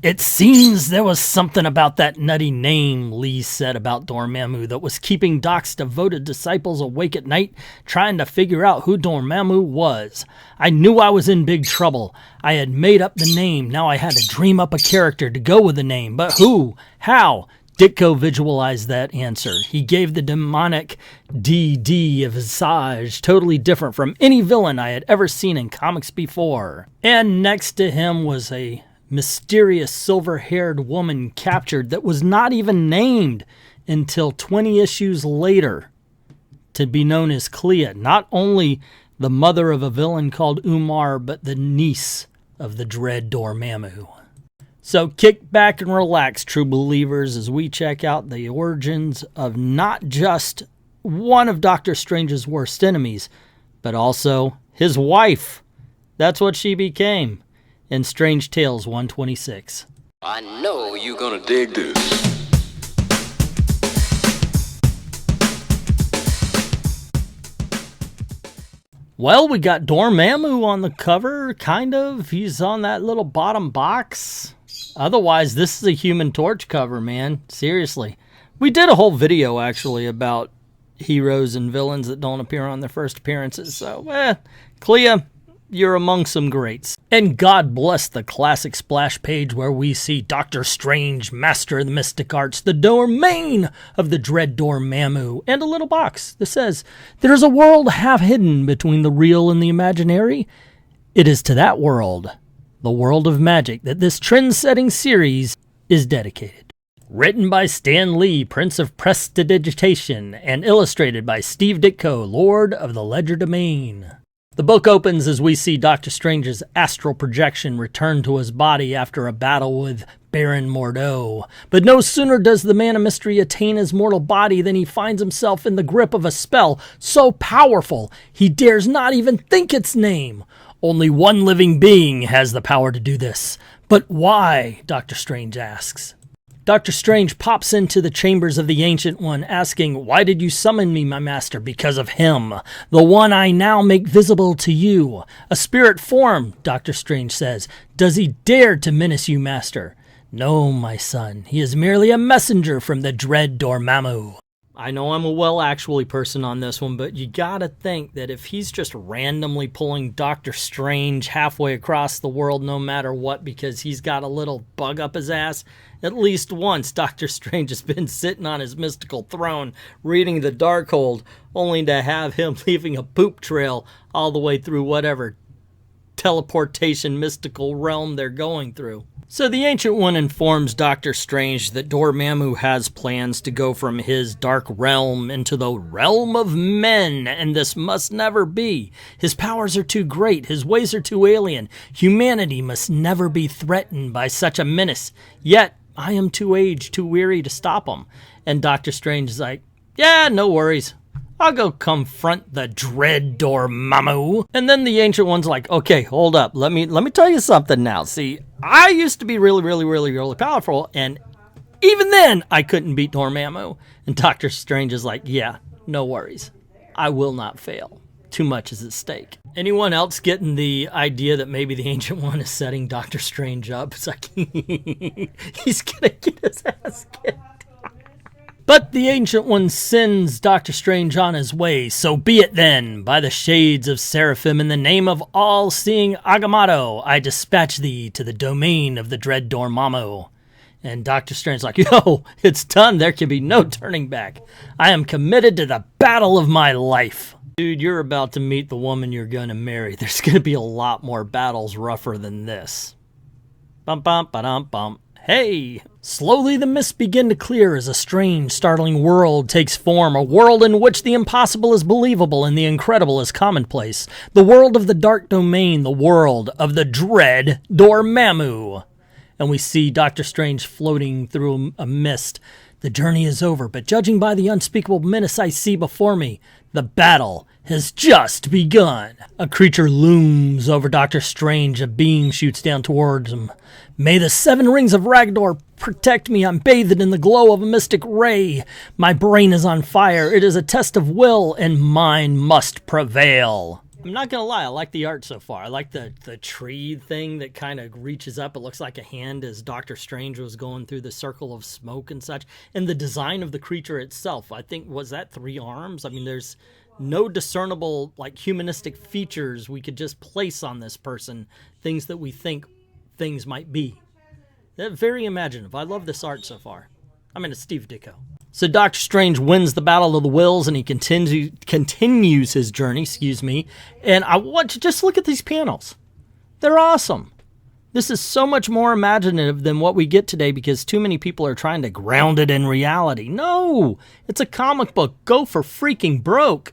It seems there was something about that nutty name, Lee said about Dormammu, that was keeping Doc's devoted disciples awake at night trying to figure out who Dormammu was. I knew I was in big trouble. I had made up the name. Now I had to dream up a character to go with the name. But who? How? Ditko visualized that answer. He gave the demonic DD a visage totally different from any villain I had ever seen in comics before. And next to him was a mysterious silver-haired woman captured that was not even named until 20 issues later to be known as Clea, not only the mother of a villain called Umar, but the niece of the dread Dormammu. So kick back and relax, true believers, as we check out the origins of not just one of Doctor Strange's worst enemies, but also his wife. That's what she became in Strange Tales 126. I know you're gonna dig this. Well, we got Dormammu on the cover, kind of. He's on that little bottom box. Otherwise, this is a Human Torch cover, man. Seriously. We did a whole video, actually, about heroes and villains that don't appear on their first appearances. So, Clea, you're among some greats. And God bless the classic splash page where we see Doctor Strange, master of the mystic arts, the domain of the dread Dormammu, and a little box that says, "There's a world half hidden between the real and the imaginary. It is to that world, the world of magic, that this trend-setting series is dedicated." Written by Stan Lee, Prince of Prestidigitation, and illustrated by Steve Ditko, Lord of the Ledger Domain. The book opens as we see Doctor Strange's astral projection return to his body after a battle with Baron Mordo. But no sooner does the man of mystery attain his mortal body than he finds himself in the grip of a spell so powerful he dares not even think its name. Only one living being has the power to do this. But why? Doctor Strange asks. Doctor Strange pops into the chambers of the Ancient One, asking, "Why did you summon me, my master?" "Because of him, the one I now make visible to you. A spirit form," Doctor Strange says. "Does he dare to menace you, master?" "No, my son. He is merely a messenger from the dread Dormammu." I know I'm a well-actually person on this one, but you gotta think that if he's just randomly pulling Doctor Strange halfway across the world no matter what because he's got a little bug up his ass, at least once Doctor Strange has been sitting on his mystical throne reading the Darkhold, only to have him leaving a poop trail all the way through whatever teleportation mystical realm they're going through. So the Ancient One informs Doctor Strange that Dormammu has plans to go from his dark realm into the realm of men, and this must never be. His powers are too great, his ways are too alien. Humanity must never be threatened by such a menace. Yet, I am too aged, too weary to stop him. And Doctor Strange is like, "Yeah, no worries. I'll go confront the dread Dormammu." And then the Ancient One's like, "Okay, hold up. Let me tell you something now. See, I used to be really powerful, and even then I couldn't beat Dormammu." And Doctor Strange is like, "Yeah, no worries. I will not fail. Too much is at stake." Anyone else getting the idea that maybe the Ancient One is setting Doctor Strange up? It's like, he's gonna get his ass kicked. But the Ancient One sends Doctor Strange on his way. "So be it then. By the shades of Seraphim, in the name of all-seeing Agamotto, I dispatch thee to the domain of the dread Dormammu." And Doctor Strange's like, "Yo, it's done. There can be no turning back. I am committed to the battle of my life." Dude, you're about to meet the woman you're going to marry. There's going to be a lot more battles rougher than this. Bum bum ba-dum bum. Hey! Slowly the mists begin to clear as a strange, startling world takes form, a world in which the impossible is believable and the incredible is commonplace. The world of the dark domain, the world of the dread Dormammu. And we see Doctor Strange floating through a mist. The journey is over, but judging by the unspeakable menace I see before me, the battle has just begun. A creature looms over Doctor Strange. A beam shoots down towards him. "May the 7 rings of Ragnar protect me. I'm bathed in the glow of a mystic ray. My brain is on fire. It is a test of will, and mine must prevail." I'm not gonna lie, I like the art so far. I like the tree thing that kind of reaches up. It looks like a hand as Doctor Strange was going through the circle of smoke and such. And the design of the creature itself, I think, was that 3 arms? I mean, there's no discernible, like, humanistic features we could just place on this person, things that we think things might be. They're very imaginative. I love this art so far. I mean, it's Steve Ditko. So Doctor Strange wins the Battle of the Wills, and he continues his journey, and I want to just look at these panels. They're awesome. This is so much more imaginative than what we get today because too many people are trying to ground it in reality. No, it's a comic book. Go for freaking broke.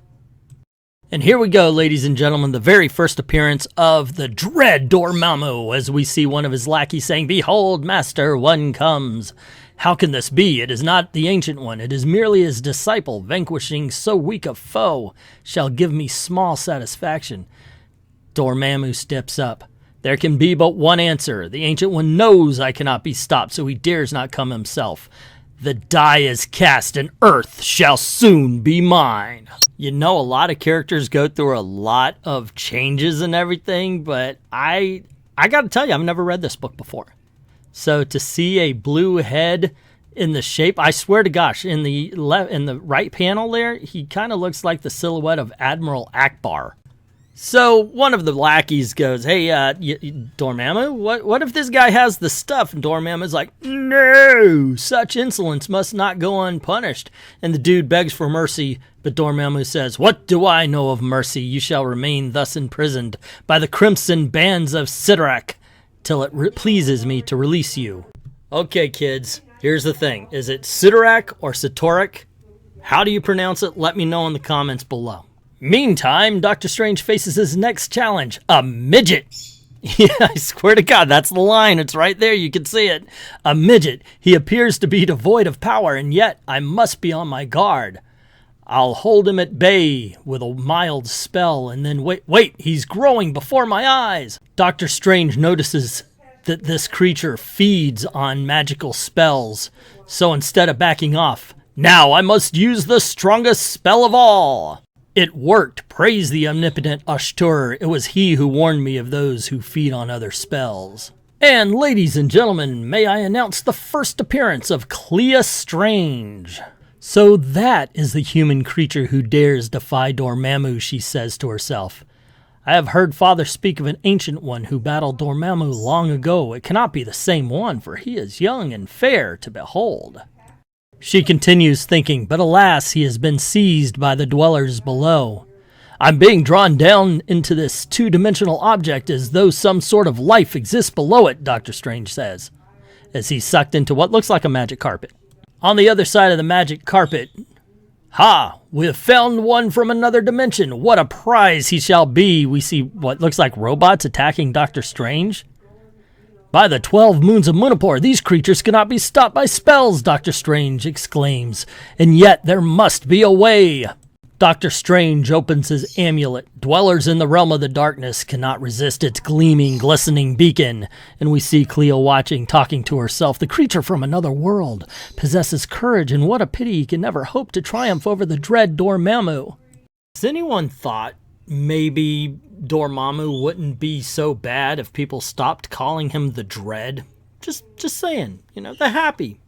And here we go, ladies and gentlemen, the very first appearance of the dread Dormammu, as we see one of his lackeys saying, "Behold, master, one comes. How can this be? It is not the Ancient One. It is merely his disciple. Vanquishing so weak a foe shall give me small satisfaction." Dormammu steps up. "There can be but one answer. The Ancient One knows I cannot be stopped, so he dares not come himself. The die is cast, and Earth shall soon be mine." You know, a lot of characters go through a lot of changes and everything, but I got to tell you, I've never read this book before. So to see a blue head in the shape, I swear to gosh, in the right panel there, he kind of looks like the silhouette of Admiral Akbar. So one of the lackeys goes, "Hey, Dormammu, what if this guy has the stuff?" And Dormammu's like, "No, such insolence must not go unpunished." And the dude begs for mercy, but Dormammu says, "What do I know of mercy? You shall remain thus imprisoned by the crimson bands of Sidorak till it pleases me to release you." Okay, kids, here's the thing. Is it Sidorak or Sitorak? How do you pronounce it? Let me know in the comments below. Meantime, Doctor Strange faces his next challenge, a midget. Yeah, I swear to God, that's the line. It's right there. You can see it. A midget. He appears to be devoid of power, and yet I must be on my guard. I'll hold him at bay with a mild spell, and then wait, he's growing before my eyes. Doctor Strange notices that this creature feeds on magical spells, so instead of backing off, now I must use the strongest spell of all. It worked. Praise the omnipotent Ashtur. It was he who warned me of those who feed on other spells. And ladies and gentlemen, may I announce the first appearance of Clea Strange. So that is the human creature who dares defy Dormammu, she says to herself. I have heard Father speak of an Ancient One who battled Dormammu long ago. It cannot be the same one, for he is young and fair to behold. She continues thinking, but alas, he has been seized by the dwellers below. I'm being drawn down into this two-dimensional object as though some sort of life exists below it, Doctor Strange says, as he's sucked into what looks like a magic carpet. On the other side of the magic carpet, "Ha! We have found one from another dimension. What a prize he shall be." We see what looks like robots attacking Doctor Strange. "By the 12 moons of Munipur, these creatures cannot be stopped by spells," Doctor Strange exclaims. "And yet there must be a way." Doctor Strange opens his amulet. Dwellers in the realm of the darkness cannot resist its gleaming, glistening beacon. And we see Clea watching, talking to herself. The creature from another world possesses courage, and what a pity he can never hope to triumph over the dread Dormammu. Has anyone thought maybe Dormammu wouldn't be so bad if people stopped calling him the Dread? Just saying, you know, the happy,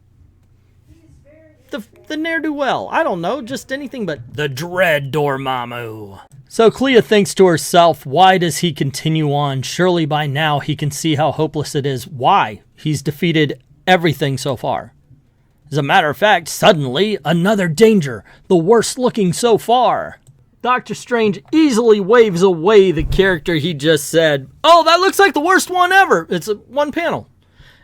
the ne'er-do-well. I don't know, just anything but the Dread Dormammu. So Clea thinks to herself, why does he continue on? Surely by now he can see how hopeless it is. Why? He's defeated everything so far. As a matter of fact, suddenly, another danger, the worst looking so far. Doctor Strange easily waves away the character he just said, "Oh, that looks like the worst one ever." It's one panel.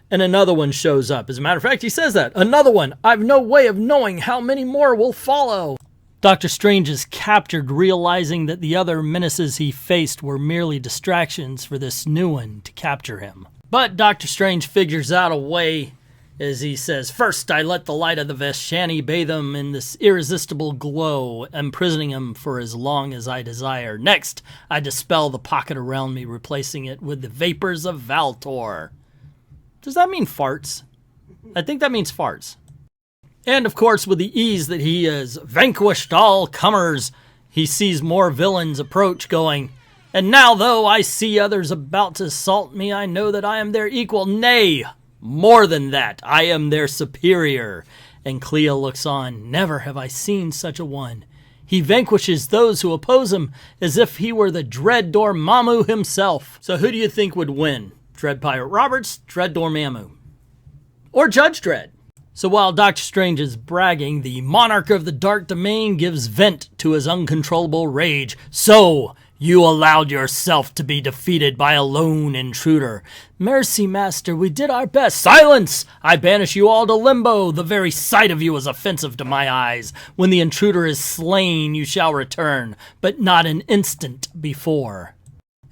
And another one shows up. As a matter of fact, he says that. Another one. I've no way of knowing how many more will follow. Doctor Strange is captured, realizing that the other menaces he faced were merely distractions for this new one to capture him. But Doctor Strange figures out a way, as he says, "First, I let the light of the Vashani bathe him in this irresistible glow, imprisoning him for as long as I desire. Next, I dispel the pocket around me, replacing it with the vapors of Valtor." Does that mean farts? I think that means farts. And of course, with the ease that he has vanquished all comers, he sees more villains approach going, And now, though I see others about to assault me, I know that I am their equal. Nay, more than that, I am their superior. And Clea looks on. Never have I seen such a one. He vanquishes those who oppose him as if he were the dread Dormammu himself. So who do you think would win? Dread Pirate Roberts, Dread Dormammu, or Judge Dredd? So while Doctor Strange is bragging, the monarch of the dark domain gives vent to his uncontrollable rage. So, you allowed yourself to be defeated by a lone intruder. Mercy, Master, we did our best. Silence! I banish you all to limbo. The very sight of you is offensive to my eyes. When the intruder is slain, you shall return, but not an instant before.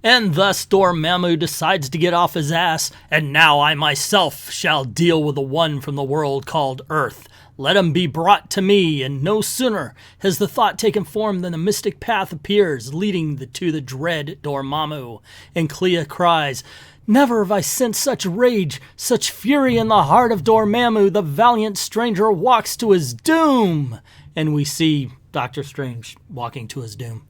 And thus Dormammu decides to get off his ass, and now I myself shall deal with the one from the world called Earth. Let him be brought to me, and no sooner has the thought taken form than the mystic path appears, leading to the dread Dormammu. And Clea cries, Never have I sensed such rage, such fury in the heart of Dormammu. The valiant stranger walks to his doom. And we see Doctor Strange walking to his doom.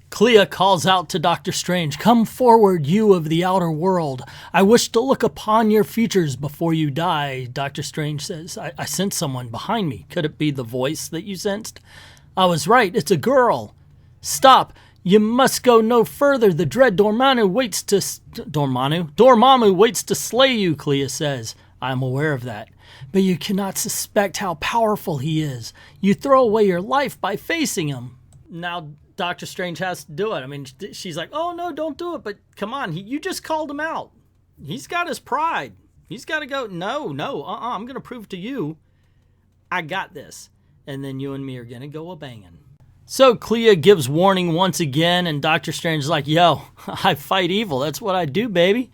Clea calls out to Doctor Strange, Come forward, you of the outer world. I wish to look upon your features before you die. Doctor Strange says, I sense someone behind me. Could it be the voice that you sensed? I was right, it's a girl. Stop, you must go no further. The dread Dormammu waits to... Dormammu waits to slay you, Clea says. I am aware of that. But you cannot suspect how powerful he is. You throw away your life by facing him. Now, Doctor Strange has to do it. I mean, she's like, oh, no, don't do it. But come on, you just called him out. He's got his pride. He's got to go, no, I'm going to prove to you I got this. And then you and me are going to go a-banging. So Clea gives warning once again, and Doctor Strange is like, yo, I fight evil. That's what I do, baby.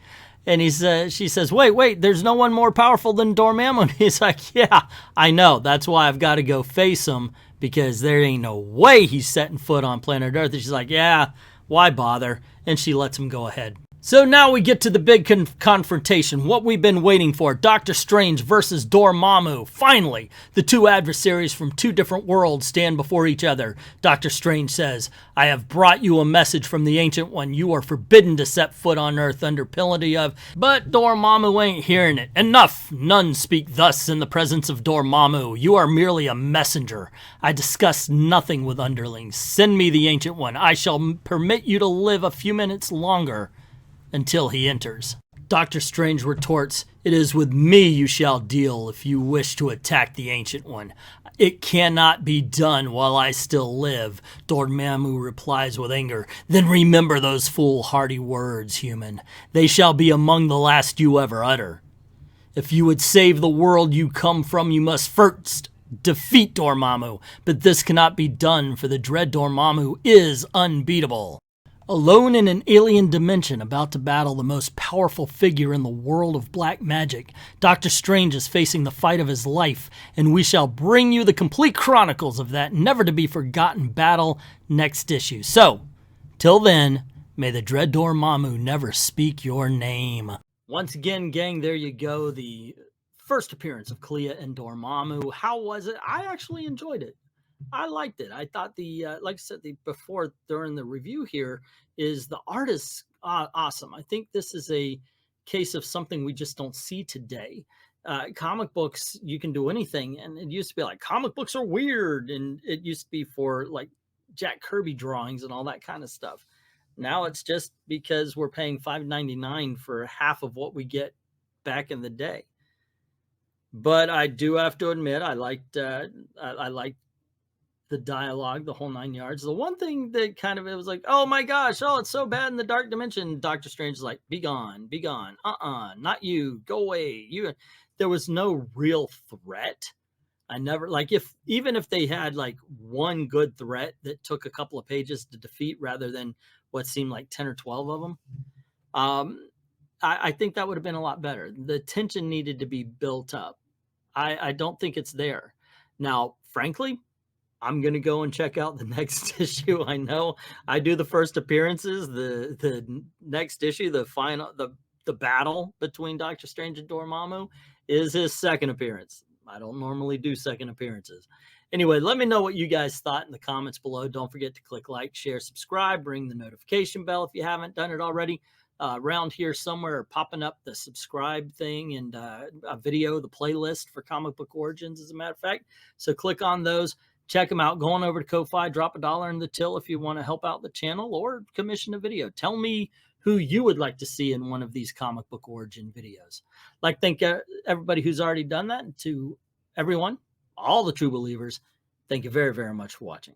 And she says, wait, there's no one more powerful than Dormammu. And he's like, yeah, I know. That's why I've got to go face him, because there ain't no way he's setting foot on planet Earth. And she's like, yeah, why bother? And she lets him go ahead. So now we get to the big confrontation, what we've been waiting for, Doctor Strange versus Dormammu. Finally, the two adversaries from two different worlds stand before each other. Doctor Strange says, I have brought you a message from the Ancient One. You are forbidden to set foot on Earth under penalty of... But Dormammu ain't hearing it. Enough! None speak thus in the presence of Dormammu. You are merely a messenger. I discuss nothing with underlings. Send me the Ancient One. I shall permit you to live a few minutes longer. Until he enters. Doctor Strange retorts, It is with me you shall deal if you wish to attack the Ancient One. It cannot be done while I still live. Dormammu replies with anger, Then remember those foolhardy words, human. They shall be among the last you ever utter. If you would save the world you come from, you must first defeat Dormammu. But this cannot be done, for the dread Dormammu is unbeatable. Alone in an alien dimension, about to battle the most powerful figure in the world of black magic, Doctor Strange is facing the fight of his life, and we shall bring you the complete chronicles of that never-to-be-forgotten battle next issue. So, till then, may the dread Dormammu never speak your name. Once again, gang, there you go, the first appearance of Clea and Dormammu. How was it? I actually enjoyed it. I liked it. I thought like I said during the review here, is the art is awesome. I think this is a case of something we just don't see today. Comic books, you can do anything, and it used to be like comic books are weird, and it used to be for like Jack Kirby drawings and all that kind of stuff. Now it's just because we're paying $5.99 for half of what we get back in the day. But I do have to admit, I liked the dialogue, the whole 9 yards. The one thing that it was like, oh my gosh, it's so bad in the dark dimension. Doctor Strange is like, be gone, not you, go away. There was no real threat. I never, even if they had like one good threat that took a couple of pages to defeat rather than what seemed like 10 or 12 of them, I think that would have been a lot better. The tension needed to be built up. I don't think it's there. Now, frankly, I'm going to go and check out the next issue. I know I do the first appearances, the next issue, the final, the battle between Doctor Strange and Dormammu is his second appearance. I don't normally do second appearances. Anyway, let me know what you guys thought in the comments below. Don't forget to click like, share, subscribe, ring the notification bell if you haven't done it already. Around here somewhere popping up the subscribe thing and a video, the playlist for Comic Book Origins, as a matter of fact. So click on those, check them out. Go on over to Ko-Fi, drop $1 in the till if you want to help out the channel or commission a video. Tell me who you would like to see in one of these Comic Book Origin videos. Like, thank everybody who's already done that, and to everyone, all the true believers, thank you very, very much for watching.